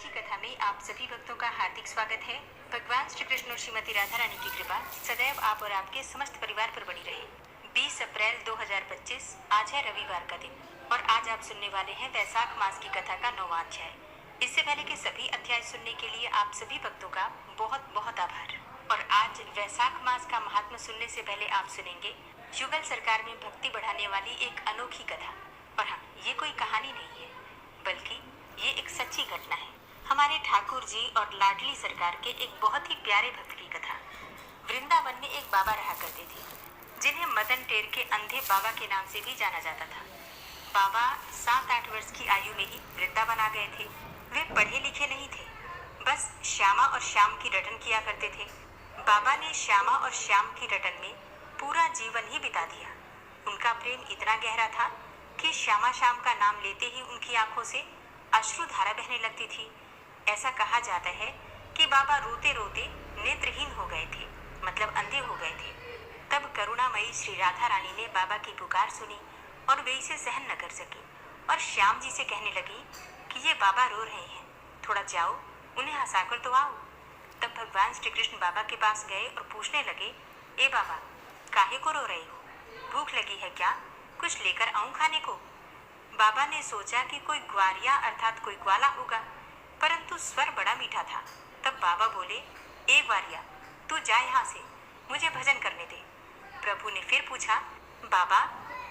की कथा में आप सभी भक्तों का हार्दिक स्वागत है। भगवान श्री कृष्ण और श्रीमती राधा रानी की कृपा सदैव आप और आपके समस्त परिवार पर बनी रहे। 20 अप्रैल 2025 आज है रविवार का दिन और आज आप सुनने वाले हैं वैशाख मास की कथा का 9वां अध्याय। इससे पहले के सभी अध्याय सुनने के लिए आप सभी भक्तों का बहुत बहुत आभार। और आज वैशाख मास का महात्म्य सुनने से पहले आप सुनेंगे युगल सरकार में भक्ति बढ़ाने वाली एक अनोखी कथा। और हाँ, ये कोई कहानी नहीं है बल्कि ये एक सच्ची घटना है। हमारे ठाकुर जी और लाडली सरकार के एक बहुत ही प्यारे भक्त की कथा। वृंदावन में एक बाबा रहा करते थे जिन्हें मदन टेर के अंधे बाबा के नाम से भी जाना जाता था। बाबा 7-8 वर्ष की आयु में ही वृंदावन आ गए थे। वे पढ़े लिखे नहीं थे, बस श्यामा और श्याम की रटन किया करते थे। बाबा ने श्यामा और श्याम की रटन में पूरा जीवन ही बिता दिया। उनका प्रेम इतना गहरा था कि श्यामा श्याम का नाम लेते ही उनकी आंखों से अश्रुधारा बहने लगती थी। ऐसा कहा जाता है कि बाबा रोते रोते नेत्रहीन हो गए थे, मतलब अंधे हो गए थे। तब करुणामयी श्री राधा रानी ने बाबा की पुकार सुनी और वे इसे सहन न कर सकी और श्याम जी से कहने लगी कि ये बाबा रो रहे हैं, थोड़ा जाओ उन्हें हंसाकर तो आओ। तब भगवान श्री कृष्ण बाबा के पास गए और पूछने लगे, ए बाबा, काहे को रो रहे हो? भूख लगी है क्या? कुछ लेकर आऊं खाने को? बाबा ने सोचा कि कोई ग्वारिया अर्थात कोई ग्वाला होगा, परंतु स्वर बड़ा मीठा था। तब बाबा बोले, ए ग्वारिया, तू जा यहाँ से, मुझे भजन करने दे। प्रभु ने फिर पूछा, बाबा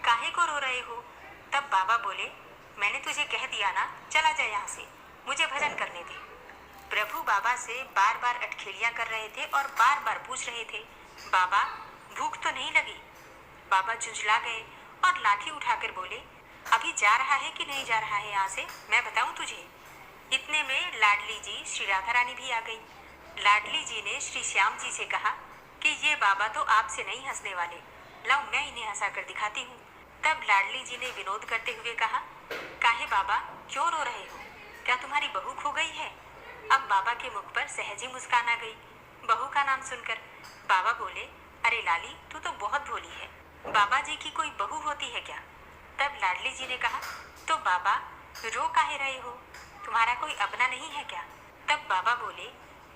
काहे को रो रहे हो? तब बाबा बोले, मैंने तुझे कह दिया ना, चला जा यहाँ से, मुझे भजन करने दे। प्रभु बाबा से बार बार अटखेलियां कर रहे थे और बार बार पूछ रहे थे, बाबा भूख तो नहीं लगी? बाबा झुंझला गए और लाठी उठाकर बोले, अभी जा रहा है कि नहीं जा रहा है यहाँ से, मैं बताऊं तुझे। इतने में लाडली जी श्री राधा रानी भी आ गई। लाडली जी ने श्री श्याम जी से कहा कि ये बाबा तो आपसे नहीं हंसने वाले, लाओ मैं इन्हें हंसाकर दिखाती हूँ। तब लाडली जी ने विनोद करते हुए कहा, काहे बाबा क्यों रो रहे हो? क्या तुम्हारी बहू खो गई है? अब बाबा के मुख पर सहज ही मुस्कान आ गई बहू का नाम सुनकर। बाबा बोले, अरे लाली, तू तो बहुत भोली है, बाबा जी की कोई बहू होती है क्या? तब लाडली जी ने कहा, तो बाबा रो काहे रहे हो? तुम्हारा कोई अपना नहीं है क्या? तब बाबा बोले,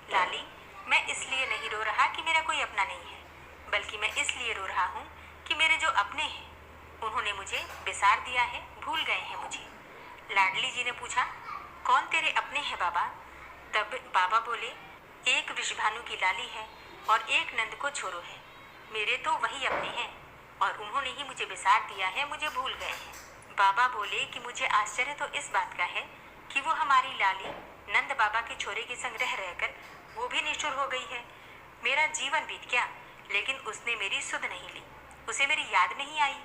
लाली, मैं इसलिए नहीं रो रहा कि मेरा कोई अपना नहीं है, बल्कि मैं इसलिए रो रहा हूँ कि मेरे जो अपने हैं उन्होंने मुझे बिसार दिया है, भूल गए हैं मुझे। लाडली जी ने पूछा, कौन तेरे अपने हैं बाबा? तब बाबा बोले, एक वृषभानु की लाली है और एक नंद को छोरो है, मेरे तो वही अपने हैं और उन्होंने ही मुझे बिसार दिया है, मुझे भूल गए हैं। बाबा बोले कि मुझे आश्चर्य तो इस बात का है कि वो हमारी लाली नंद बाबा के छोरे के संग रह रहकर वो भी निष्ठुर हो गई है। मेरा जीवन बीत गया, लेकिन उसने मेरी सुध नहीं ली, उसे मेरी याद नहीं आई।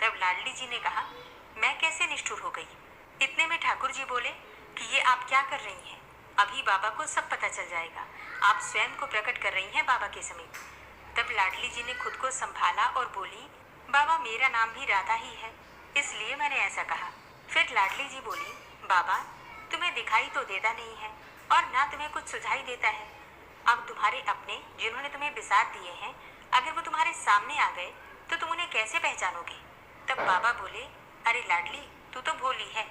तब लाडली जी ने कहा, मैं कैसे निष्ठुर हो गई? इतने में ठाकुर जी बोले कि ये आप क्या कर रही हैं? अभी बाबा को सब पता चल जाएगा, आप स्वयं को प्रकट कर रही हैं बाबा के समीप। तब लाडली जी ने खुद को संभाला और बोली, बाबा मेरा नाम भी राधा ही है, इसलिए मैंने ऐसा कहा। फिर लाडली जी बोली, बाबा तुम्हें दिखाई तो देता नहीं है और ना तुम्हें कुछ सुझाई देता है। अब तुम्हारे अपने जिन्होंने तुम्हें बिसार दिए हैं, अगर वो तुम्हारे सामने आ गए तो तुम उन्हें कैसे पहचानोगे? तब बाबा बोले, अरे लाडली, तू तो भोली है।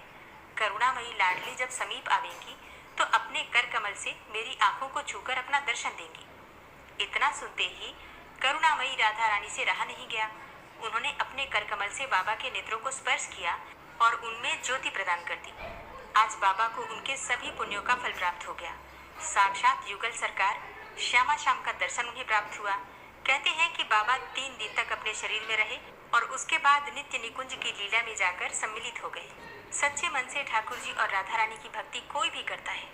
करुणामयी लाडली जब समीप आवेंगी तो अपने कर कमल से मेरी आंखों को छूकर अपना दर्शन देंगी। इतना सुनते ही करुणामयी राधा रानी से रहा नहीं गया। उन्होंने अपने कर कमल से बाबा के नेत्रों को स्पर्श किया और उनमें ज्योति प्रदान कर दी। आज बाबा को उनके सभी पुण्यों का फल प्राप्त हो गया। साक्षात युगल सरकार श्यामा श्याम का दर्शन उन्हें प्राप्त हुआ। कहते हैं कि बाबा 3 दिन तक अपने शरीर में रहे और उसके बाद नित्य निकुंज की लीला में जाकर सम्मिलित हो गए। सच्चे मन से ठाकुर जी और राधा रानी की भक्ति कोई भी करता है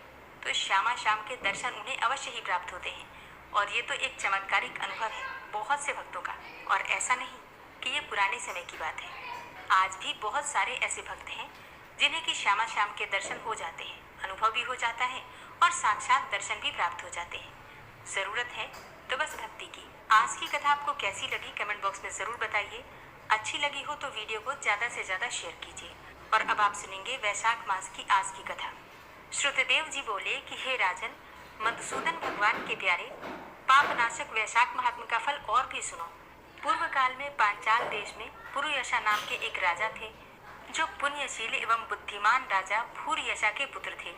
तो श्यामा श्याम के दर्शन उन्हें अवश्य ही प्राप्त होते हैं। और ये तो एक चमत्कारिक अनुभव है बहुत से भक्तों का, और ऐसा नहीं कि ये पुराने समय की बात है। आज भी बहुत सारे ऐसे भक्त हैं जिन्हें कि श्यामा श्याम के दर्शन हो जाते हैं, अनुभव भी हो जाता है और साक्षात दर्शन भी प्राप्त हो जाते हैं। जरूरत है तो बस भक्ति की। आज की कथा आपको कैसी लगी कमेंट बॉक्स में जरूर बताइए। अच्छी लगी हो तो वीडियो को ज्यादा से ज्यादा शेयर कीजिए। और अब आप सुनेंगे वैशाख मास की आज की कथा। श्रुतदेव जी बोले कि हे राजन, मधुसूदन भगवान के प्यारे, पापनाशक वैशाख महात्म्य का फल और भी सुनो। पूर्व काल में पांचाल देश में पुरुयशा नाम के एक राजा थे, जो पुण्यशील एवं बुद्धिमान राजा भूरियशा के पुत्र थे।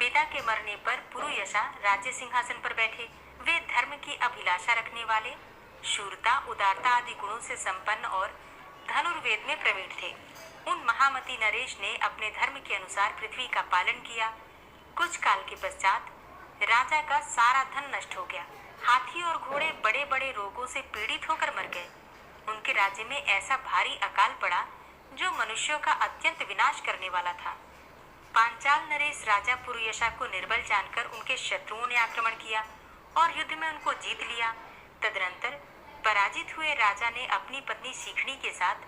पिता के मरने पर पुरुयशा राज्य सिंहासन पर बैठे। वे धर्म की अभिलाषा रखने वाले, शूरता, उदारता आदि गुणों से संपन्न और धनुर्वेद में प्रवीण थे। उन महामती नरेश ने अपने धर्म के अनुसार पृथ्वी का पालन किया। कुछ काल के पश्चात राजा का सारा धन नष्ट हो गया। हाथी और घोड़े बड़े बड़े रोगों से पीड़ित होकर मर गए। उनके राज्य में ऐसा भारी अकाल पड़ा जो मनुष्यों का अत्यंत विनाश करने वाला था। पांचाल नरेश राजा पुरुयशा को निर्बल जानकर उनके शत्रुओं ने आक्रमण किया और युद्ध में उनको जीत लिया। तदनंतर पराजित हुए राजा ने अपनी पत्नी सीखनी के साथ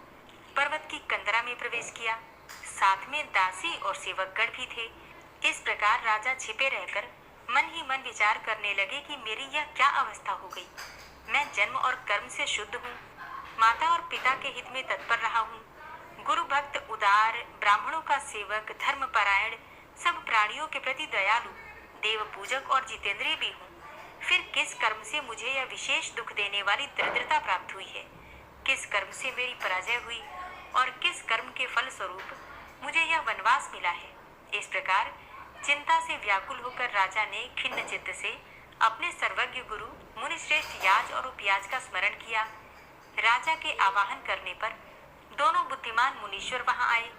पर्वत की कंदरा में प्रवेश किया। साथ में दासी और सेवकगण भी थे। इस प्रकार राजा छिपे रहकर मन ही मन विचार करने लगे कि मेरी यह क्या अवस्था हो गई। मैं जन्म और कर्म से शुद्ध हूँ, माता और पिता के हित में तत्पर रहा हूँ, गुरु भक्त, उदार, ब्राह्मणों का सेवक, धर्मपरायण, सब प्राणियों के प्रति दयालु, देव पूजक और जितेंद्रिय भी हूँ। फिर किस कर्म से मुझे यह विशेष दुख देने वाली दरिद्रता प्राप्त हुई है? किस कर्म से मेरी पराजय हुई और किस कर्म के फल स्वरूप मुझे यह वनवास मिला है? इस प्रकार चिंता से व्याकुल होकर राजा ने खिन्न चित्त से अपने सर्वज्ञ गुरु मुनिश्रेष्ठ याज और उपयाज का स्मरण किया। राजा के आवाहन करने पर दोनों बुद्धिमान मुनीश्वर वहां आए।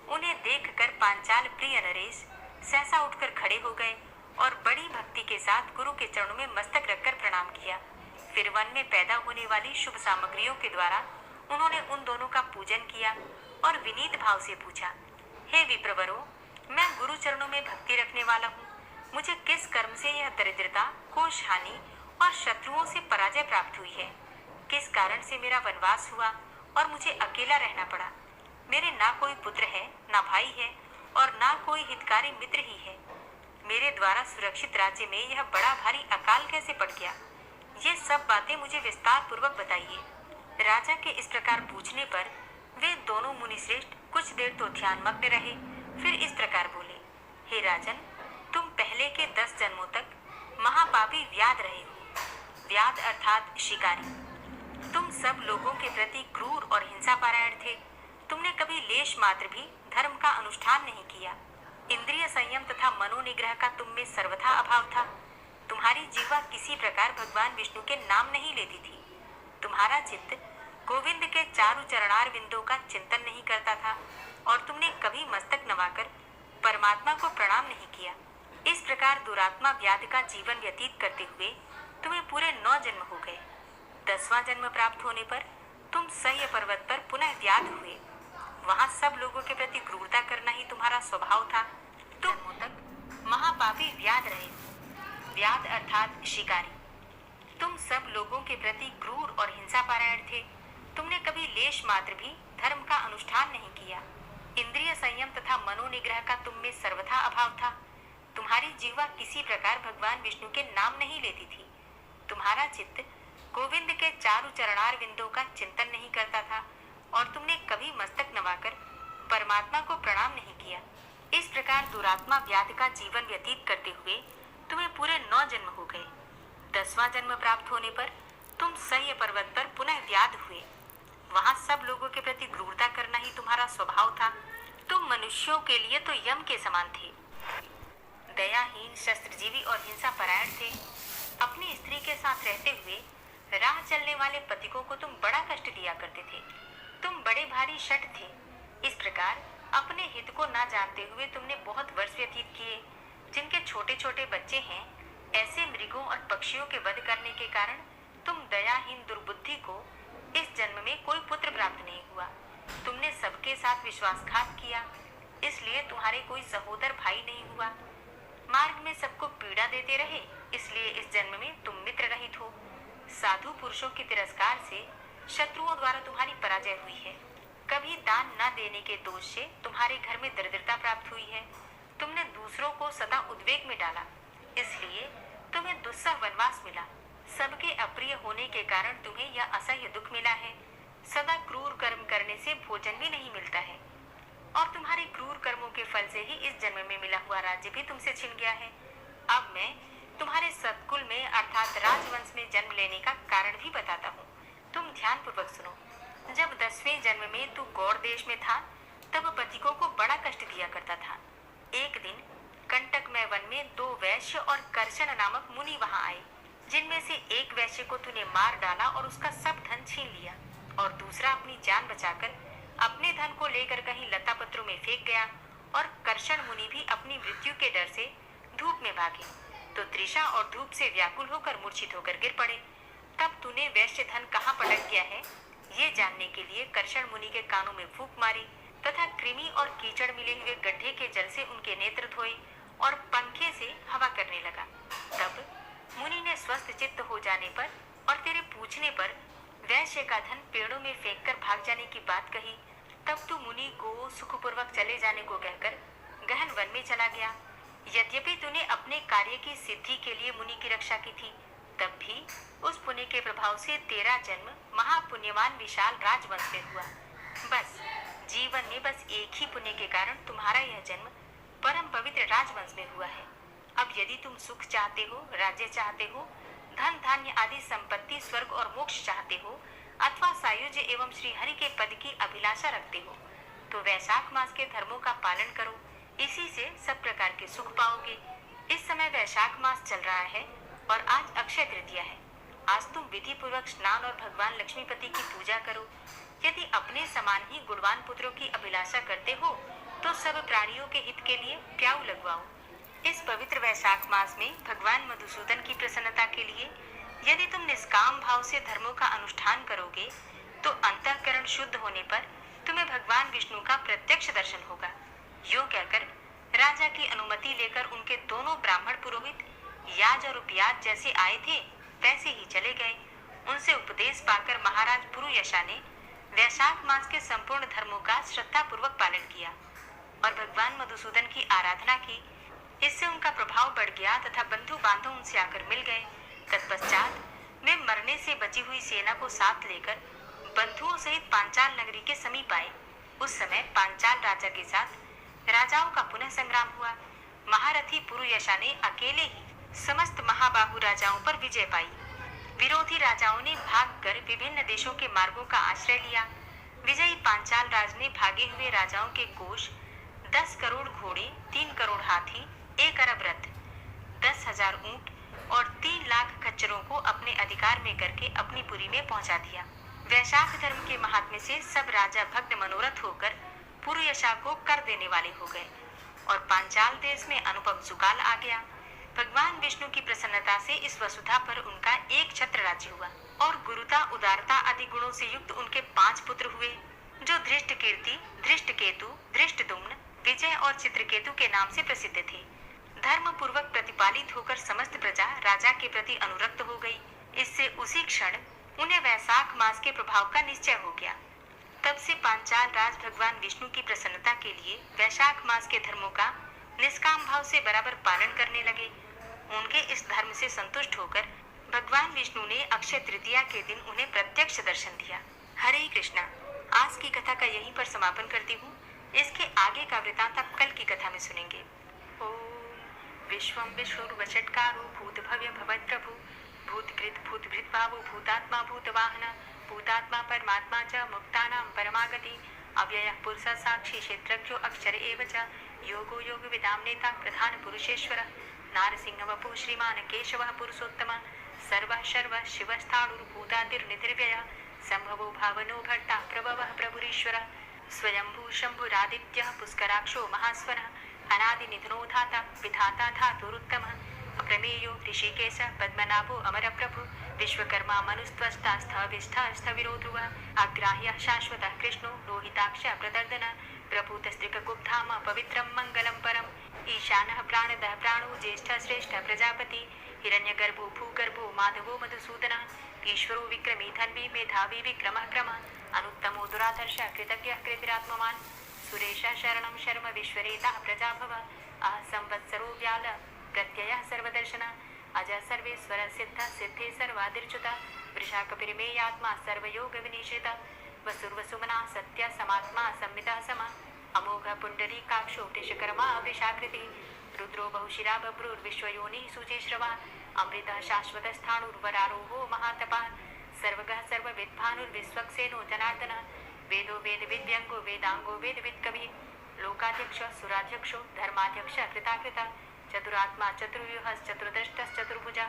उन्हें देखकर पांचाल प्रिय नरेश सहसा उठकर खड़े हो गए और बड़ी भक्ति के साथ गुरु के चरणों में मस्तक रखकर प्रणाम किया। फिर वन में पैदा होने वाली शुभ सामग्रियों के द्वारा उन्होंने उन दोनों का पूजन किया और विनीत भाव से पूछा, हे विप्रवरों, मैं गुरु चरणों में भक्ति रखने वाला हूँ। मुझे किस कर्म से यह दरिद्रता, कोष हानि और शत्रुओं से पराजय प्राप्त हुई है? किस कारण से मेरा वनवास हुआ और मुझे अकेला रहना पड़ा? मेरे ना कोई पुत्र है, ना भाई है और ना कोई हितकारी मित्र ही है। मेरे द्वारा सुरक्षित राज्य में यह बड़ा भारी अकाल कैसे पड़ गया? ये सब बातें मुझे विस्तार पूर्वक बताइए। राजा के इस प्रकार पूछने पर वे दोनों मुनिश्रेष्ठ कुछ देर तो ध्यानमग्न रहे। फिर इस प्रकार बोले, हे राजन, तुम पहले के 10 जन्मों तक महापापी व्याध रहे हो। व्याध अर्थात शिकारी। तुम सब लोगों के प्रति क्रूर और हिंसापरायण थे। तुमने कभी लेश मात्र भी धर्म का अनुष्ठान नहीं किया। इंद्रिय संयम तथा मनोनिग्रह का तुम में सर्वथा अभाव था। तुम्हारी जीवा किसी प्रकार भगवान विष्णु के नाम नहीं लेती थी। तुम्हारा चित्त गोविंद के चारु चरणार बिंदों का चिंतन नहीं करता था और तुमने कभी मस्तक नवाकर परमात्मा को प्रणाम नहीं किया। इस प्रकार दुरात्मा व्याध का जीवन व्यतीत करते हुए तुम्हें पूरे 9 जन्म हो गए। 10वां जन्म प्राप्त होने पर तुम सह्य पर्वत पर पुनः व्याध हुए। वहां सब लोगों के प्रति क्रूरता करना ही तुम्हारा स्वभाव था। तुम तक महापापी व्याध रहे। व्याध अर्थात शिकारी। तुम सब लोगों के प्रति क्रूर और हिंसापरायण थे। तुमने कभी लेश मात्र भी धर्म का अनुष्ठान नहीं किया। इंद्रिय संयम तथा मनोनिग्रह का तुम में सर्वथा अभाव था। तुम्हारी जीवा किसी प्रकार भगवान विष्णु के नाम नहीं लेती थी। तुम्हारा चित्त गोविंद के चारु चरणार बिंदों का चिंतन नहीं करता था और तुमने कभी मस्तक नवाकर परमात्मा को प्रणाम नहीं किया। इस प्रकार दुरात्मा व्याध का जीवन व्यतीत करते हुए तुम्हें पूरे 9 जन्म हो गए। 10वां जन्म प्राप्त होने पर तुम सह्य पर्वत पर पुनः व्याध हुए। वहां सब लोगों के प्रति क्रूरता करना ही तुम्हारा स्वभाव था। तुम मनुष्यों के लिए तो यम के समान थे। दयाहीन, शस्त्रजीवी और हिंसा परायण थे। अपनी स्त्री के साथ रहते हुए राह चलने वाले पथिकों को तुम बड़ा कष्ट दिया करते थे। तुम बड़े भारी शठ थे। इस प्रकार अपने हित को ना जानते हुए तुमने बहुत वर्ष व्यतीत किए। जिनके छोटे छोटे बच्चे हैं, ऐसे मृगों और पक्षियों के वध करने के कारण तुम दयाहीन दुर्बुद्धि को इस जन्म में कोई पुत्र प्राप्त नहीं हुआ। तुमने सबके साथ विश्वासघात किया, इसलिए तुम्हारे कोई सहोदर भाई नहीं हुआ। मार्ग में सबको पीड़ा देते रहे, इसलिए इस जन्म में तुम मित्र रहित हो। साधु पुरुषों के तिरस्कार से शत्रुओं द्वारा तुम्हारी पराजय हुई है। कभी दान न देने के दोष से तुम्हारे घर में दरिद्रता प्राप्त हुई है। तुमने दूसरों को सदा उद्वेग में डाला, इसलिए तुम्हें दुस्सह वनवास मिला। सबके अप्रिय होने के कारण तुम्हें यह असह्य दुख मिला है। सदा क्रूर कर्म करने से भोजन भी नहीं मिलता है और तुम्हारे क्रूर कर्मों के फल से ही इस जन्म में मिला हुआ राज्य भी तुमसे छिन गया है। अब मैं तुम्हारे सत्कुल में अर्थात राजवंश में जन्म लेने का कारण भी बताता हूँ। तुम ध्यान पूर्वक सुनो। जब 10वें जन्म में तू गौड़ देश में था, तब पथिकों को बड़ा कष्ट दिया करता था। एक दिन कंटकमय वन में 2 वैश्य और कर्षण नामक मुनि वहां आए, जिनमें से एक वैश्य को तूने मार डाला और उसका सब धन छीन लिया, और दूसरा अपनी जान बचाकर अपने धन को लेकर कहीं लता पत्रों में फेंक गया, और कर्षण मुनि भी अपनी मृत्यु के डर से धूप में भागे, तो तृषा और धूप से व्याकुल होकर मूर्छित होकर गिर पड़े। तब तूने वैश्य धन कहाँ पटक गया है, ये जानने के लिए कर्षण मुनि के कानों में फूंक मारी तथा कृमि और कीचड़ मिले हुए गड्ढे के जल से उनके नेत्र धोए और पंखे से हवा करने लगा। तब मुनि ने स्वस्थ चित्त हो जाने पर और तेरे पूछने पर वैश्य का धन पेड़ों में फेंककर भाग जाने की बात कही, तब तू मुनि को सुखपूर्वक चले जाने को कहकर गहन वन में चला गया। यद्यपि तूने अपने कार्य की सिद्धि के लिए मुनि की रक्षा की थी, तब भी उस पुण्य के प्रभाव से तेरा जन्म महापुण्यवान विशाल राजवंश में हुआ। बस जीवन में बस एक ही पुण्य के कारण तुम्हारा यह जन्म परम पवित्र राजवंश में हुआ है। अब यदि तुम सुख चाहते हो, राज्य चाहते हो, धन धान्य आदि संपत्ति, स्वर्ग और मोक्ष चाहते हो, अथवा सायुज्य एवं श्री हरि के पद की अभिलाषा रखते हो, तो वैशाख मास के धर्मों का पालन करो, इसी से सब प्रकार के सुख पाओगे। इस समय वैशाख मास चल रहा है और आज अक्षय तृतीया है। आज तुम विधि पूर्वक स्नान और भगवान लक्ष्मीपति की पूजा करो। यदि अपने समान ही गुणवान पुत्रों की अभिलाषा करते हो तो सब प्राणियों के हित के लिए प्याऊ लगवाओ। इस पवित्र वैशाख मास में भगवान मधुसूदन की प्रसन्नता के लिए यदि तुम निष्काम भाव से धर्मों का अनुष्ठान करोगे तो अंतःकरण शुद्ध होने पर तुम्हें भगवान विष्णु का प्रत्यक्ष दर्शन होगा। यूं कहकर राजा की अनुमति लेकर उनके दोनों ब्राह्मण पुरोहित याज और उपयाज जैसे आए थे वैसे ही चले गए। उनसे उपदेश पाकर महाराज पुरुयशा ने वैशाख मास के संपूर्ण धर्मों का श्रद्धा पूर्वक पालन किया और भगवान मधुसूदन की आराधना की। इससे उनका प्रभाव बढ़ गया तथा बंधु बांधव उनसे आकर मिल गए। तत्पश्चात वे मरने से बची हुई सेना को साथ लेकर बंधुओं सहित पांचाल नगरी के समीप आए। उस समय पांचाल राजा के साथ राजाओं का पुनः संग्राम हुआ। महारथी पुरुयशा ने अकेले ही समस्त महाबाहु राजाओं पर विजय पाई। विरोधी राजाओं ने भागकर विभिन्न देशों के मार्गों का आश्रय लिया। विजयी पांचाल राज ने भागे हुए राजाओं के कोष, 10 करोड़ घोड़े, 3 करोड़ हाथी, 1 अरब रथ, 10,000 ऊंट और 3 लाख खच्चरों को अपने अधिकार में करके अपनी पुरी में पहुंचा दिया। वैशाख धर्म के महात्म्य से सब राजा भक्त मनोरथ होकर पुरुयशा को कर देने वाले हो गए और पांचाल देश में अनुपम सुकाल आ गया। भगवान विष्णु की प्रसन्नता से इस वसुधा पर उनका एक छत्र राज्य हुआ और गुरुता, उदारता आदि गुणों से युक्त उनके 5 पुत्र हुए, जो धृष्ट कीर्ति, धृष्ट केतु, धृष्ट दुम्न, विजय और चित्रकेतु के नाम से प्रसिद्ध थे। धर्म पूर्वक प्रतिपालित होकर समस्त प्रजा राजा के प्रति अनुरक्त हो गई। इससे उसी क्षण उन्हें वैशाख मास के प्रभाव का निश्चय हो गया। तब से पांचाल राज भगवान विष्णु की प्रसन्नता के लिए वैशाख मास के धर्मों का निष्काम भाव से बराबर पालन करने लगे। उनके इस धर्म से संतुष्ट होकर भगवान विष्णु ने अक्षय तृतीया के दिन उन्हें प्रत्यक्ष दर्शन दिया। हरे कृष्णा। आज की कथा का यहीं पर समापन करती हूँ। इसके आगे का वृतांत आप कल की कथा में सुनेंगे। ओम विश्वम विष्णुर्वचटकारो भूत भव्य भवत् प्रभु भूतकृत भूतभृत भावो भूतात्मा भूतवाहन भूतात्मा परमात्मा च मुक्तानां परमागति अव्ययः पुरुषः साक्षी क्षेत्रज्ञो अक्षर एव च योगो योग विदां नेता प्रधान पुरुषेश्वर नारसिंह वपु श्रीमान केशवः पुरुषोत्तम सर्वः शर्वः शिवस्थाणुर्भूतादिर्निधिर्व्ययः संभवो भावनो भर्ता प्रभवः प्रभुरीश्वरः स्वयंभू शंभुरादित्यः पुष्कराक्षो महास्वरः अनादिनिधनो धाता विधाता धातुरुत्तमः अप्रमेयो ऋषिकेश पद्मनाभो अमरप्रभु विश्वकर्मा मनुस्त्वष्टा स्थविष्ठा स्थविरो ध्रुवः अग्राह्यः शाश्वतः कृष्णो रोहिताक्ष प्रदर्दन प्रभूतस्त्रिकगुप्धाम पवित्रं मङ्गलं परम् ईशानः प्राणदः प्राणो ज्येष्ठः श्रेष्ठः प्रजापति हिरण्यगर्भो भूगर्भो माधवो मधुसूदनः ईश्वरो विक्रमी धन्वी मेधावी विक्रमः क्रमः अनुत्तमो दुराधर्षः कृतज्ञः कृतिरात्मवान् सुरेशः शरणं शर्म विश्वरेतः प्रजाभव अह संवत्सरो व्याल प्रत्ययः सर्वदर्शनः अजः सर्वेश्वर सिद्ध सिद्धे सर्वादिर्च्युतः वृषाकपिरिमेयात्मा सर्वयोग विनिश्रितः वसुर्वसुमना सत्य समात्मा संवितः समः अमोघ पुण्डरीकाक्षो वृषकर्मा वृषाकृति रुद्रो बहुशिरा बभ्रुर्विश्वयोनिः शुचिश्रवा अमृतः शाश्वतस्थाणुर्वरारोहो महातपः सर्वगः सर्वविद्भानुर्विश्वक्सेनो जनार्दनः वेदो वेदविद्यङ्गो वेदाङ्गो वेदवित्कविः लोकाध्यक्ष सुराध्यक्षो धर्माध्यक्ष कृताकृतः चतुरात्मा चतुर्व्यूहश्चतुर्दष्टश्चतुर्भुजा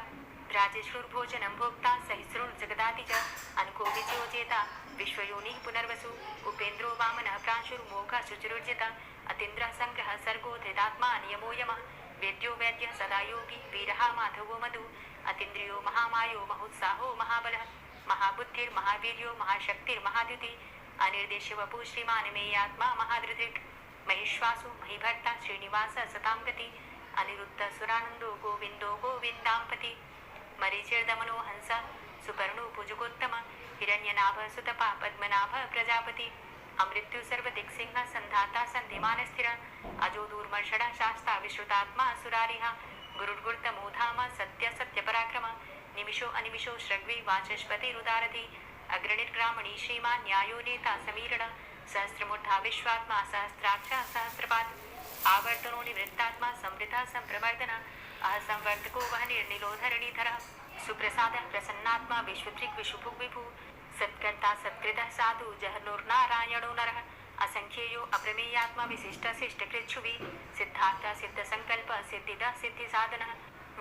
राजेश्वरभोजनं भोक्ता सहिस्रुर्जगदाति च अनको विजयोजेता विश्वयोनिः पुनर्वसु उपेन्द्रो वामनः प्रांशुर्मोघः शुचिरुर्जिता अतीन्द्रः संग्रहः सर्गो धृतात्मा नियमो यमः वेद्यो वैद्यः सदा योगी वीरः माधवो मधु अतीन्द्रियो महामायो महोत्साहो महाबलः महाबुद्धिर्महावीर्यो महाशक्तिर्महाद्युति अनिर्देश्य वपु श्रीमान् मेयात्मा महाधृतिर् महेश्वासु महीभर्ता श्रीनिवास सतां गति अनिरुद्ध सुरानन्दो गोविन्दो गोविन्दाम्पति मरीचिर्दमनो हंस सुपर्णो भुजगोत्तम हिरण्यनाभ सुतपा पद्मनाभ प्रजापति अमृत्यु सर्वदिक्सिंह संधाता संधिमान स्थिर अजो दूर्मर्षण शास्ता विश्रुतात्मा सुरारिः गुरुर्गुर्तमो धाम सत्य सत्य पराक्रम निमिषो अनिमिषो श्रग्वी वाचस्पति रुदारथि अग्रणिर्ग्रामणी श्रीमान् न्यायो नेता समीरण सहस्रमूर्धा विश्वात्मा सहस्राक्ष सहस्रपाद आवर्तनो निवृत्तात्मा संवृता संप्रवर्धन असंवर्तको वह निर्निलोधरणीधर सुप्रसाद प्रसन्नात्मा विश्वभृक् विशुभुक् विभु सत्कर्ता सत्कृतः साधु जहनुर्नारायणो नरः असंख्येयो अप्रमेयात्मा विशिष्ट शिष्टकृच्छुवि सिद्धार्थ सिद्ध संकल्प सिद्धिद सिद्धि साधनः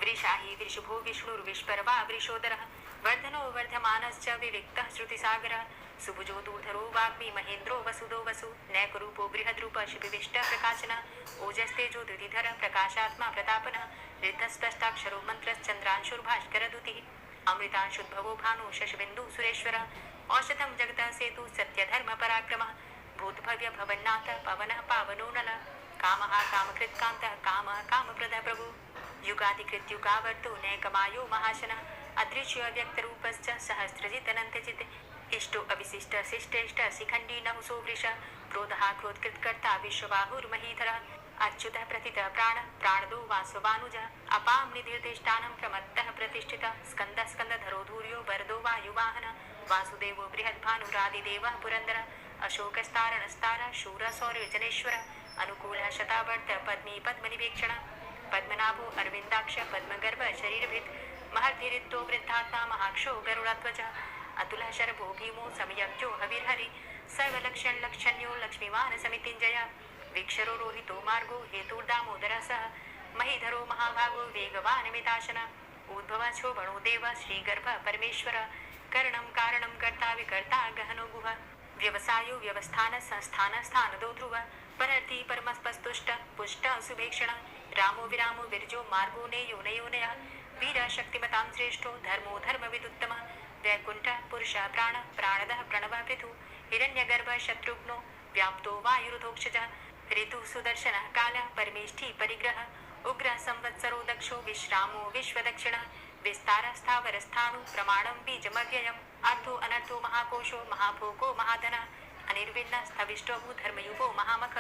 वृषाहि वृषभो विष्णुर्विष्पर्वा वृषोदरः वर्धनो वर्धमानश्च विविक्तः श्रुतिसागरः सुभुजो दूर्धरो वाग्मी महेन्द्रो वसुदो वसु नैकरूपो बृहद्रूप शिपिविष्ट प्रकाशन ओजस्तेजो धृतिधर प्रकाशात्मा प्रतापन ऋद्धस्पष्टाक्षरो मंत्रश्चंद्रांशुर्भास्करदुतिः अमृतांशुद्भवो भानु शशबिन्दु सुरेश्वर औषधं जगतः सेतु सत्यधर्म पराक्रम भूतभव्य भवन्नाथ पवनः पावनो नल कामः कामकृत्कान्तः कामः कामप्रदः प्रभु युगादिकृत्युगावर्तो नैकमायो महाशनः अदृश्य व्यक्तरूपश्च सहस्रजितनन्तजित् इष्टो अविशिष्ट शिष्टेष्ट शिखंडी नहुसो वृष क्रोधः क्रोधकृत्कर्ता विश्वबाहुर्महीधरः अच्युतः प्रतितः प्राण प्राणदो वासवानुजः अपां निधिर्दिष्टानं प्रमत्तः प्रतिष्ठितः स्कन्दः स्कन्दधरो धूर्यो वरदो वायुवाहन वासुदेवो बृहद्भानुरादिदेवः पुरन्दरः अशोकस्तारणस्तारः शूरः सौर्यजनेश्वर अनुकूलः शतावर्त पद्मी पद्मनिवेक्षण पद्मनाभो अरविन्दाक्ष पद्मगर्भ शरीरभृत् महर्धिरितो वृद्धात्मा महाक्षो गरुडध्वज अतुलः शर्भो भीमो समयज्ञो हविर्हरि सर्वलक्षण्यो लक्ष्मीवान् समितिञ्जय वीक्षरो रोहितो मार्गो हेतुर्दामोदरः सः महीधरो महाभागो वेगवान् मिताशन उद्भवः शोभणो देव श्रीगर्भ परमेश्वर करणं कारणं कर्ता विकर्ता गहनो गुह व्यवसायो व्यवस्थान संस्थान स्थानदो ध्रुव परर्थी परमस्पस्तुष्ट पुष्ट सुभेक्षण रामो विरामो विरजो मार्गो नेयो नयोनय वीर शक्तिमतां श्रेष्ठो धर्मो धर्मविदुत्तम वैकुंठ पुरुष प्राण प्राणदः प्रणव पृथु हिरण्यगर्भ शत्रुघ्नो व्याप्तो वायुरुधोक्षज ऋतु सुदर्शन काल परमेष्ठी परिग्रह उग्र संवत्सरो दक्षो विश्रामो विश्वदक्षिण विस्तार स्थावर स्थाणु प्रमाणं बीजमव्ययम् अर्थो अनर्थो महाकोशो महाभोगो महाधन अनिर्विण्ण स्थविष्टो धर्मयुगो महामख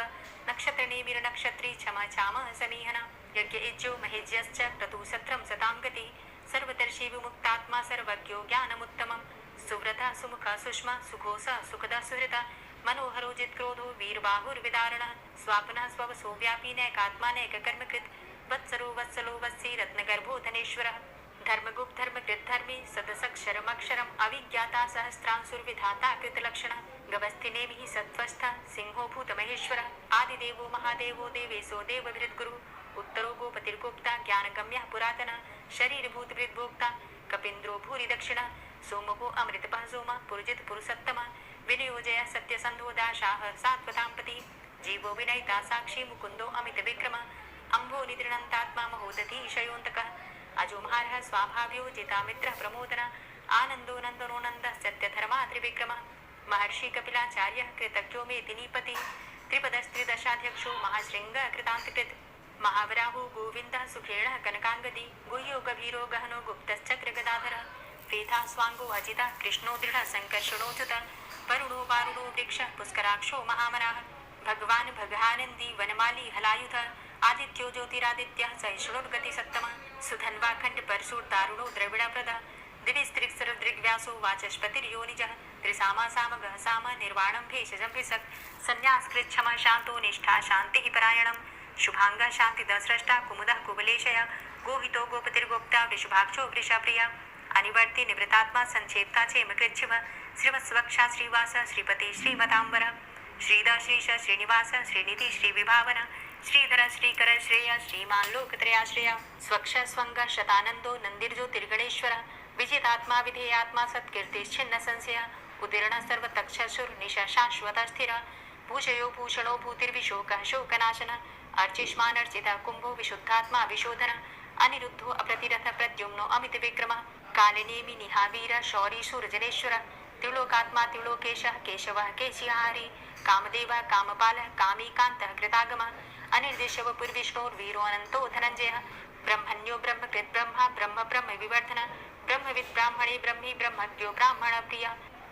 नक्षत्रनिबिर नक्षत्री क्षम चाम समीहन यज्ञ इज्जो महेज्यश्च क्रतुसत्रं सतां गति सर्वदर्शी विमुक्तात्मा सर्वज्ञो ज्ञानमुत्तमं सुव्रता सुमुखा सुष्मा सुघोष सुखदा सुहृता मनोहरो जित्क्रोधो वीरबाहुर्विदारण स्वापनः स्ववसो व्यापी नैकात्मा नैककर्मकृत् वत्सरो वत्सलो वत्सी रत्नगर्भो धनेश्वरः धर्मगुप्त धर्मकृत् धर्मी सदसक्षरमक्षरम् अविज्ञाता सहस्रांशुर्विधाता कृतलक्षण गवस्थिनेमिः सत्त्वस्थ सिंहो भूतमहेश्वरः आदिदेवो महादेवो देवेशो देवभृद्गुरु उत्तरो गोपतिर्गोप्ता ज्ञानगम्यः पुरातनः शरीरभूतभृद्भोक्ता कपीन्द्रो भूरि दक्षिण सोमो अमृतपः सोम पुरुजित पुरुषोत्तम विनियोजय सत्यसन्धो दाशाः सात्वताम्पति जीवो विनयिता साक्षी मुकुन्दो अमित विक्रम अम्भो निद्रणन्तात्मा महोदधी शयोन्तकः अजोमहारः स्वाभाव्यो जितामित्रः प्रमोदन आनन्दो नन्दनो नन्दः सत्यधर्मा त्रिविक्रम महर्षि कपिलाचार्यः कृतज्ञो मेदिनीपति त्रिपदस्त्रिदशाध्यक्षो महाशृङ्ग कृतान्तकृत् महावराहो गोविन्दः सुखेणः कनकाङ्गदी गुह्यो गभीरो गहनो गुप्तश्चक्र गदाधरः वेधा स्वाङ्गो अजिता कृष्णो दृढ संकर्षणोऽच्युत वरुणो वारुणो वृक्षः पुष्कराक्षो महामनाः भगवान् भगानन्दी वनमाली हलायुध आदित्यो ज्योतिरादित्यः सहिष्णुर्गतिसत्तमः सुधन्वा खण्डपरशुर्दारुणो द्रविणप्रद दिविस्त्रिक्सरदृग्व्यासो वाचस्पतिर्योनिजः त्रिसामा सामगः साम निर्वाणं भेषजं भिषक् संन्यासकृच्छमः शान्तो निष्ठा शान्तिः परायणम् शुभांगा शांतिदा स्रष्टा कुमुदः कुबलेशय गोहितो गोपतिर्गोप्ता वृषभाक्षो वृषाप्रिया अनिवर्ति निवृतात्मा संक्षेप्ता चेमकृच्छिव श्रीवत्सवक्षा श्रीवास श्रीपति श्रीमतांबर श्रीदा श्रीश श्रीनिवास श्रीनिधि श्रीविभावन श्रीधर श्रीकर श्रेय श्रीमान लोकत्रयाश्रया स्वक्ष स्वंग शतानंदो नंदिर्ज्योतिर्गणेश्वर विजितात्मा विधेयात्मा सत्कीर्तिश्छिन्न संशय उदीर्ण सर्वतक्षसुर निशा शाश्वत स्थिर भूषयो भूषणो भूतिर्विशोक शोकनाशन अर्चिष्मान अर्चिता कुंभो विशुद्धात्मा विशोधन अनिरुद्धो अप्रतिरथ प्रद्युम्नो अमित विक्रम कालिनेमि निहावीर शौरी शूरजनेश्वर त्रिलोकात्मा त्रिलोकेश केशव केशिहारी कामदेव कामपाल कामी कांत कृतागम अनिर्देशव पुर्विष्णोर्वीरो अनंतो धनंजय ब्रह्मण्यो ब्रह्मकृत ब्रह्मा ब्रह्म ब्रह्म विवर्धन ब्रह्मविद ब्राह्मणे ब्रह्मी ब्रह्मज्ञो ब्राह्मण प्रिय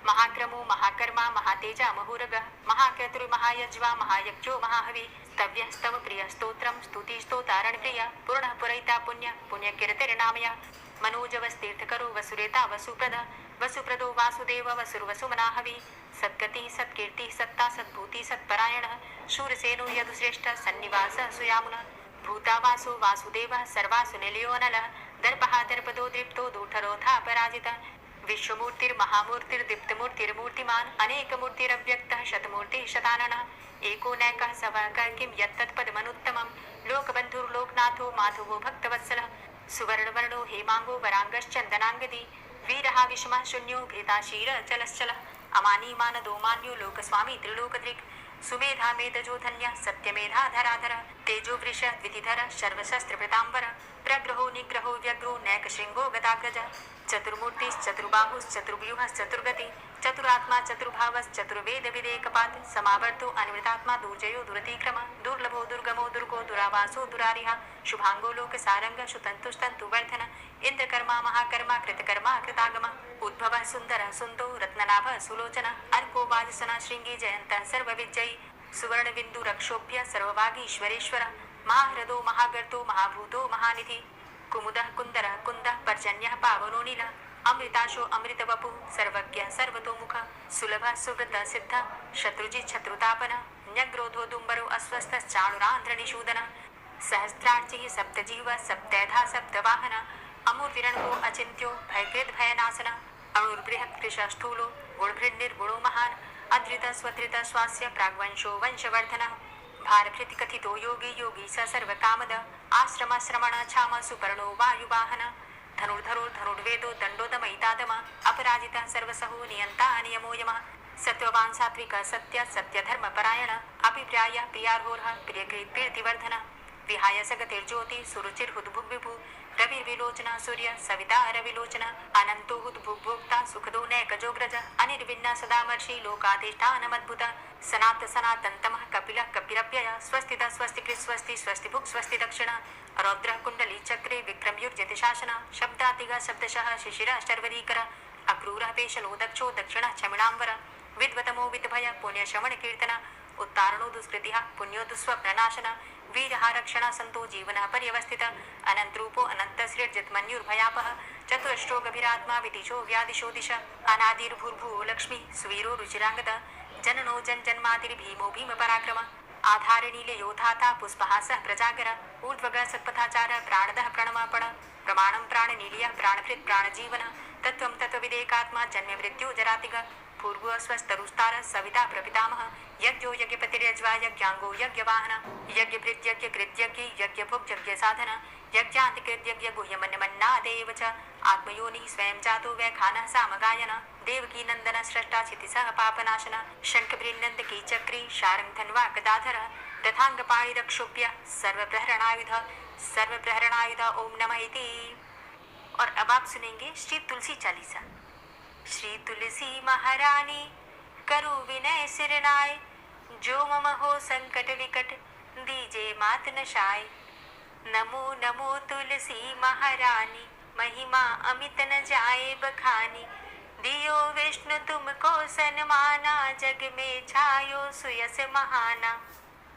महाक्रमो महाकर्मा महातेजा महोरग महाक्रतुर् महायज्वा महायज्ञो महाहवि स्तव्यस्तव प्रिय स्तोत्रम स्तुति स्तोतारण प्रिय पूर्ण पुरैता पुण्य पुण्य कीर्तिर्नामया मनोजवस्तीर्थकरो वसुरेता वसुप्रद वसुप्रदो वासुदेव वसुर्वसुमनाहवि सद्गति सत्कीर्ति सत्ता सद्भूति सत्परायण शूरसेनो यदुश्रेष्ठ सन्निवास सुयामुन भूतावासो वासुदेव सर्वासु निलयोनल दर्पः दर्पदो दृप्तो दूठरोधा पराजित विश्वमूर्तिर्महामूर्तिर्दीप्तमूर्तिर्मूर्तिमान् अनेकमूर्तिरव्यक्तः शतमूर्तिः शताननः एको नैकः सवकः किं यत्तत्पदमनुत्तमं लोकबन्धुर्लोकनाथो माधवो भक्तवत्सलः सुवर्णवर्णो हेमांगो वरांगश्चन्दनांगदी वीरः विषमः शून्यो घृताशीर चलश्चलः अमानी मानदो मान्यो लोकस्वामी त्रिलोकदृक् सुमेधा मेधजो धन्य सत्यमेधा धराधर तेजो वृष द्वितिधर सर्वशस्त्रप्रतांबर प्रग्रहो निग्रहो व्यग्रो नैकशृंगो गदाग्रज चतुर्मूर्तिश्चतुर्बाहुश्चतुर्व्यूहश्चतुर्गति चतुरात्मा चतुर्भावश्चतुर्वेद विदेकपात समावर्तो अनिवृतात्मा दुर्जयो दुरतिक्रम दुर्लभो दुर्गमो दुर्गो दुरावासो दुरारिहा शुभांगो लोक सारंग सुतंतुस्तंतु वर्धन इंद्रकर्मा महाकर्मा कृतकर्मा कृतागम उद्भव सुंदर सुंदो रत्ननाभ सुलोचन अर्को वाजसना श्रृंगी जयंत सर्वविजयी सुवर्ण बिंदु रक्षोभ्य सर्ववागीश्वरेश्वर महाहृदो महागर्तो महाभूतो महानिधि कुमुदः कुंदरः कुंदः पर्जन्यः पावनो नील अमृताशो अमृतवपु सर्वज्ञ सर्वतोमुख सुलभ सुव्रत सिद्ध शत्रुजित् शत्रुतापन न्यग्रोधो दुम्बरो अस्वस्थश्चाणुरान्ध्रनिषूदन सहस्रार्चिः सप्तजीव सप्तैधा सप्तवाहन अमूर्तिरणो अचिन्त्यो भयकृद् भयनाशन अणुर्बृहत् कृशस्थूलो गुणभृन्निर्गुणो महान् अधृत स्वधृत स्वास्य प्राग्वंशो वंशवर्धनः भारभृति कथितो योगी योगी स सर्वकामद आश्रम श्रमण छाम सुपर्णो वायुवाहन धनुर्धरो धनुर्वेदो दंडोदमयितादम अपराजितः सर्वसहो नियंता नियमो यमः सत्ववान् सात्विक सत्य सत्यधर्मपरायण अभिप्राय प्रियार्होर्ह प्रियकृत् कीर्तिवर्धन विहाय सगतिर्ज्योति सुरुचिर्हुद्भुग्विभु रविर्विलोचना सूर्य सविता रविलोचन अनंतो हुद्भुग्भोक्ता सुखदो नैकजोग्रज अनिर्विन्न सदामर्षि लोकाधिष्ठानमद्भुत सनात सनातन्तमः कपिलः कपिरव्यय स्वस्तितः स्वस्तिकृत् स्वस्ति स्वस्तिभुक् स्वस्ति दक्षिण रौद्रः कुण्डली चक्रे विक्रमयुर्जति शासन शब्दातिगः शब्दशः शिशिरः शर्वरीकर अक्रूरः पेशलो दक्षो दक्षिणः क्षमिणाम्बर विद्वतमो विद्भय पुण्यश्रवण कीर्तन उत्तारणो दुष्कृतिः पुण्यो दुःस्वप्ननाशन वीरः रक्षण संतो जीवनः पर्यवस्थित अनंतरूपो अनंतसृर्जित मन्युर्भयापः चतुरश्रो गभीरात्मा विदिशो व्यादिशो दिश अनादिर्भूर्भुवो लक्ष्मी सुवीरो रुचिरांगद जननो जन्मादिर्भीमो भीम पराक्रम आधारनीले योधाता पुष्पहासः प्रजागर ऊर्ध्वगः सत्पथाचार प्राणदः प्रणमापण प्रमाणं प्राणनीलियः प्राणभृत् प्राणजीवन तत्त्वं तत्त्वविदेकात्मा जन्म मृत्यु जरातिग पूर्व स्वस्तरुस्तार सविता प्रपितामह यज्ञो यज्ञपतिर्यज्वा यज्ञांगो यज्ञवाहन यज्ञभृत् यज्ञकृत् यज्ञ यज्ञभुक् यज्ञसाधन यज्ञान्तिकृत् यज्ञ गुह्यमन्यमन्नादेव च आत्मयोनिः स्वयं जातो वैखानः सामगायन देवकी नंदन स्रष्टा क्षितिसः पापनाशन शंखभृन्नन्दकी चक्री शारंग धन्वा गदाधर रथांगपाणि रक्षोभ्य सर्वप्रहरणायुध ओम नमः इति। और अब आप सुनेंगे श्री तुलसी चालीसा। श्री तुलसी महारानी करो विनय सिरनाय जो मम हो संकट विकट दीजे मात नशाय। नमो नमो तुलसी महारानी महिमा अमित न जाए बखानी दियो विष्णु तुमको सन्माना जग में छायो सुयस महाना।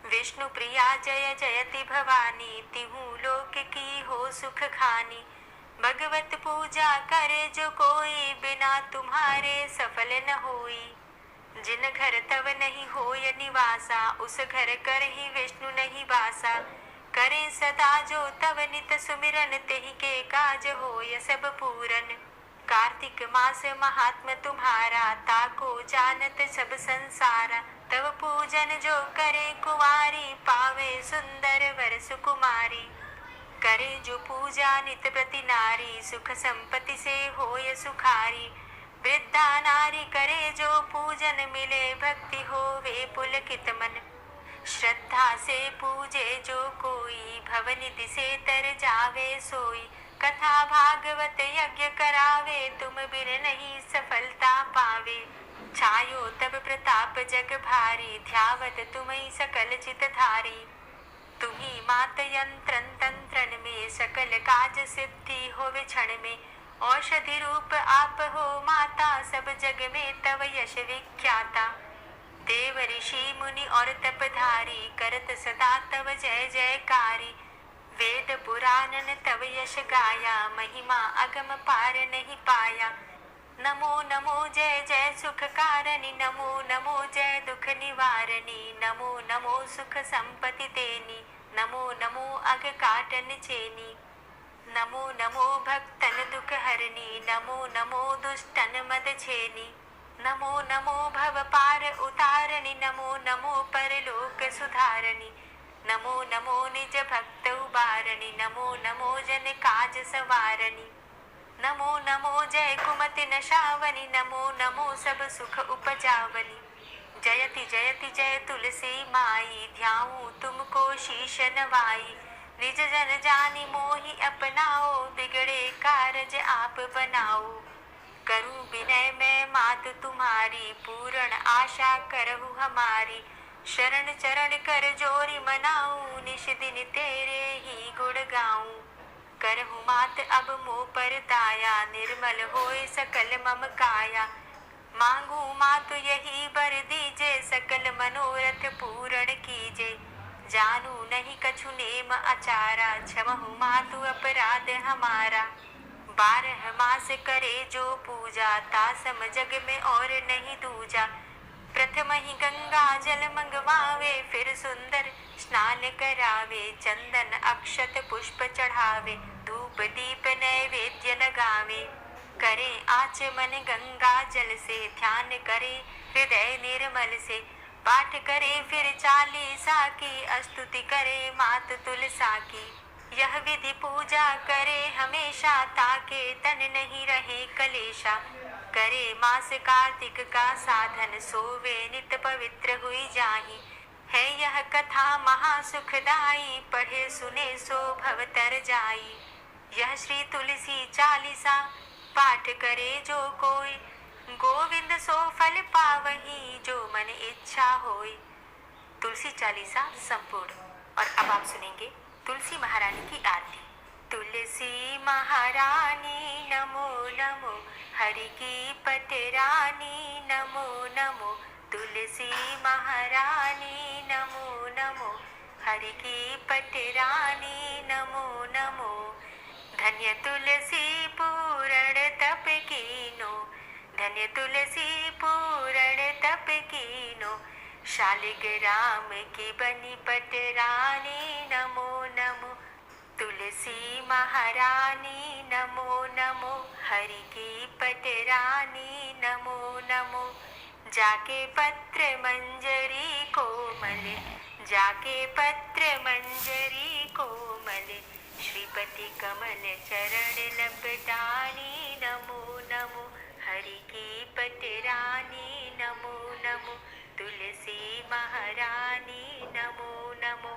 विष्णु प्रिया जय जयति भवानी तिहु लोक की हो सुख खानी। भगवत पूजा करे जो कोई बिना तुम्हारे सफल न होई। जिन घर तव नहीं होय निवासा उस घर कर ही विष्णु नहीं बासा। करे सदा जो तव नित सुमिरन तेहि के काज होय सब पूरन। कार्तिक मास महात्म तुम्हारा ताको जानत सब संसारा। तव पूजन जो करे कुंवारी, पावे सुंदर वर सुकुमारी। करे जो पूजा नित प्रति नारी, सुख संपत्ति से होय सुखारी। वृद्धा नारी करे जो पूजन, मिले भक्ति होवे पुलकित मन। श्रद्धा से पूजे जो कोई, भवनिधि से तर जावे सोई। कथा भागवत यज्ञ करावे, तुम बिन नहीं सफलता पावे। छायो तब प्रताप जग भारी, ध्यावत तुम्हीं सकल चित धारी। तुम्ही मात यंत्रन तंत्रन में, सकल काज सिद्धि होवे क्षण में। औषधि रूप आप हो माता, सब जग में तव यश विख्याता। देव ऋषि मुनि और तपधारी, करत सदा तव जय जयकारी। वेद पुराणन तव यश गाया, महिमा अगम पार नहीं पाया। नमो नमो जय जय सुख कारणी, नमो नमो जय दुख निवारणी। नमो नमो सुख संपत्ति देनी, नमो नमो अग काटन चेनी। नमो नमो भक्तन दुख हरणी, नमो नमो दुष्टन मद छेनी। नमो नमो भव पार उतारणी, नमो नमो परलोक सुधारणी। नमो नमो निज भक्त उबारणी, नमो नमो जन काज सवारणी। नमो नमो जय कुमति नशावनी, नमो नमो सब सुख उपजावनी। जयति जयति जय तुलसी माई, ध्याऊं तुमको शीश नवाई। निज जन जानी मोहि अपनाओ, बिगड़े कारज आप बनाओ। करूं विनय मैं मात तुम्हारी, पूर्ण आशा करहु हमारी। शरण चरण कर जोरी मनाऊं, निश दिन तेरे ही गुण गाऊं। करहु मात अब मोह पर दाया, निर्मल होए सकल मम काया। मांगू मातु यही बर दीजे, सकल मनोरथ पूर्ण कीजे। जानू नहीं कछु नेम अचारा, क्षमहु मातु अपराध हमारा। 12 मास करे जो पूजा, तासम जग में और नहीं दूजा। प्रथम ही गंगा जल मंगवावे, फिर सुंदर स्नान करावे। चंदन अक्षत पुष्प चढ़ावे, धूप दीप नैवेद्य लगावे। करे आचमन गंगा जल से, ध्यान करे हृदय निर्मल से। पाठ करे फिर 40 की, स्तुति करे मात तुलसा की। यह विधि पूजा करे हमेशा, ताके तन नहीं रहे कलेशा। करे मास कार्तिक का साधन, सोवे नित पवित्र हुई जाहि। है यह कथा महासुखदाई, पढ़े सुने सो भव तर जाई। यह श्री तुलसी चालीसा, पाठ करे जो कोई। गोविंद सो फल पावही, जो मन इच्छा होई। तुलसी चालीसा संपूर्ण। और अब आप सुनेंगे तुलसी महारानी की आरती। तुलसी महारानी नमो नमो, हरि की पटरानी नमो नमो। तुलसी महारानी नमो नमो, हरि की पटरानी नमो नमो। धन्य तुलसी पूर्ण तप कीनो, धन्य तुलसी पूर्ण तप कीनो। शालिग्राम की बनी पटरानी नमो नमो। तुलसी महारानी नमो नमो, हरि की पटरानी नमो नमो। जाके पत्र मंजरी कोमल, जाके पत्र मंजरी कोमल। श्रीपति कमल चरण लपटानी नमो नमो, हरि की पटरानी नमो नमो। तुलसी महारानी नमो नमो।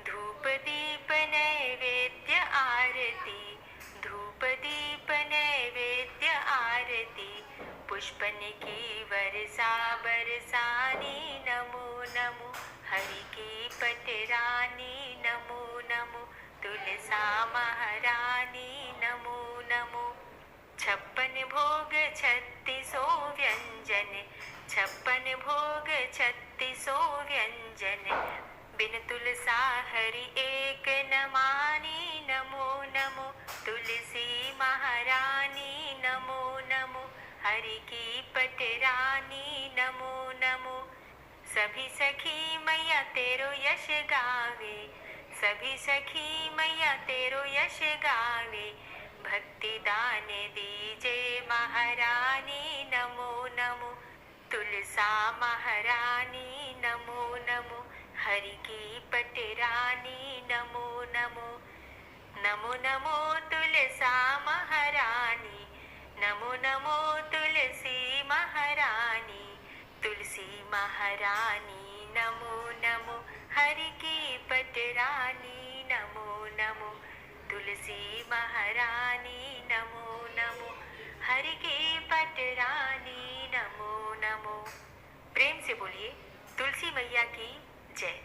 धूप दीप नैवेद्य आरती, धूप दीप नैवेद्य आरती। पुष्पन की वर्षा बरसानी नमो नमो, हरि की पटरानी नमो नमो। तुलसा महारानी नमो नमो। 56 भोग 36 व्यंजन, 56 भोग 36 व्यंजन। बिन तुलसा हरि एक न मानी नमो नमो। तुलसी महारानी नमो नमो, हरि की पटरानी नमो नमो। सभी सखी मैया तेरो यश गावे, सभी सखी मैया तेरो यश गावे। भक्ति दान दीजे महारानी नमो नमो। तुलसी तुलसा महारानी नमो नमो, हरि की पटरानी नमो नमो, नमो नमो तुलसा महारानी, नमो नमो तुलसी महारानी, तुलसी महारानी नमो नमो, हरि की पटरानी नमो नमो, तुलसी महारानी नमो नमो, हरि की पटरानी नमो नमो। प्रेम से बोलिए तुलसी मैया की जय।